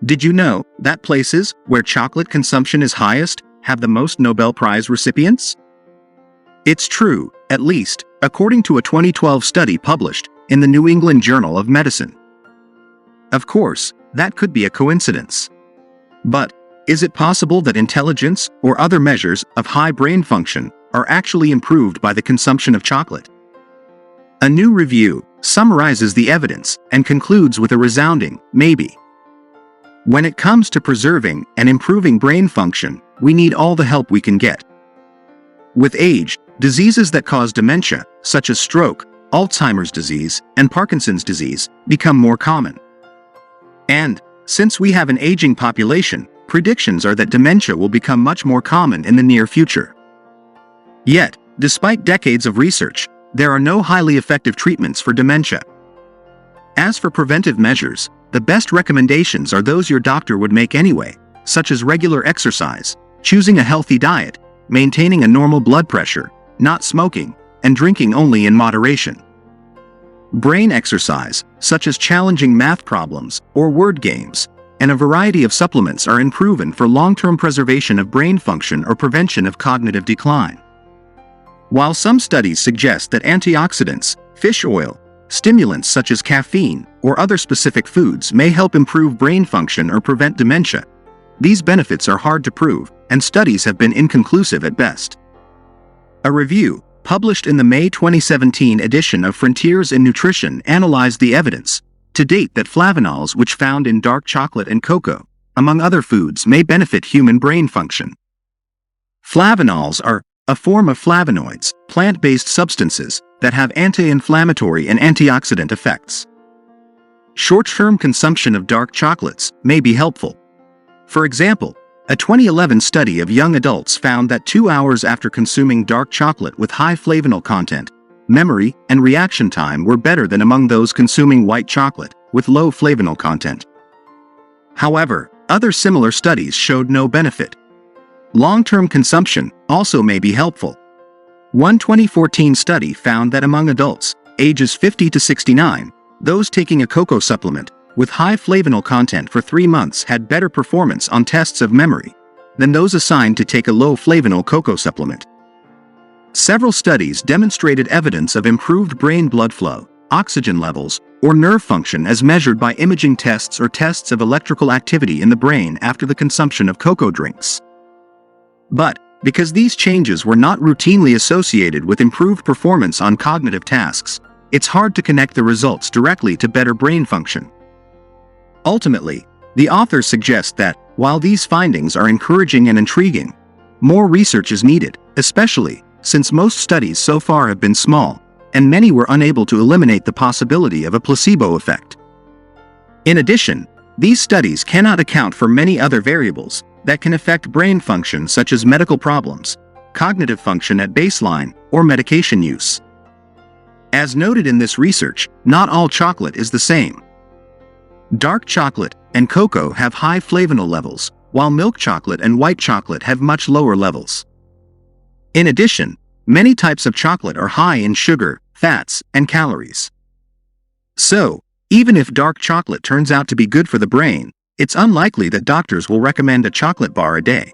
Did you know that places where chocolate consumption is highest have the most Nobel Prize recipients? It's true, at least, according to a 2012 study published in the New England Journal of Medicine. Of course, that could be a coincidence. But, is it possible that intelligence or other measures of high brain function are actually improved by the consumption of chocolate? A new review summarizes the evidence and concludes with a resounding maybe. When it comes to preserving and improving brain function, we need all the help we can get. With age, diseases that cause dementia, such as stroke, Alzheimer's disease, and Parkinson's disease, become more common. And, since we have an aging population, predictions are that dementia will become much more common in the near future. Yet, despite decades of research, there are no highly effective treatments for dementia. As for preventive measures, the best recommendations are those your doctor would make anyway, such as regular exercise, choosing a healthy diet, maintaining a normal blood pressure, not smoking, and drinking only in moderation. Brain exercise, such as challenging math problems or word games, and a variety of supplements are proven for long-term preservation of brain function or prevention of cognitive decline. While some studies suggest that antioxidants, fish oil, stimulants such as caffeine or other specific foods may help improve brain function or prevent dementia, these benefits are hard to prove, and studies have been inconclusive at best. A review, published in the May 2017 edition of Frontiers in Nutrition, analyzed the evidence to date that flavanols, which found in dark chocolate and cocoa, among other foods, may benefit human brain function. Flavanols are a form of flavonoids, plant-based substances that have anti-inflammatory and antioxidant effects. Short-term consumption of dark chocolates may be helpful. For example, a 2011 study of young adults found that 2 hours after consuming dark chocolate with high flavanol content, memory and reaction time were better than among those consuming white chocolate with low flavanol content. However, other similar studies showed no benefit. Long-term consumption also may be helpful. One 2014 study found that among adults, ages 50 to 69, those taking a cocoa supplement with high flavanol content for 3 months had better performance on tests of memory than those assigned to take a low flavanol cocoa supplement. Several studies demonstrated evidence of improved brain blood flow, oxygen levels, or nerve function as measured by imaging tests or tests of electrical activity in the brain after the consumption of cocoa drinks. But, because these changes were not routinely associated with improved performance on cognitive tasks, it's hard to connect the results directly to better brain function. Ultimately, the authors suggest that, while these findings are encouraging and intriguing, more research is needed, especially since most studies so far have been small, and many were unable to eliminate the possibility of a placebo effect. In addition, these studies cannot account for many other variables that can affect brain function, such as medical problems, cognitive function at baseline, or medication use. As noted in this research, not all chocolate is the same. Dark chocolate and cocoa have high flavanol levels, while milk chocolate and white chocolate have much lower levels. In addition, many types of chocolate are high in sugar, fats, and calories. So, even if dark chocolate turns out to be good for the brain, it's unlikely that doctors will recommend a chocolate bar a day.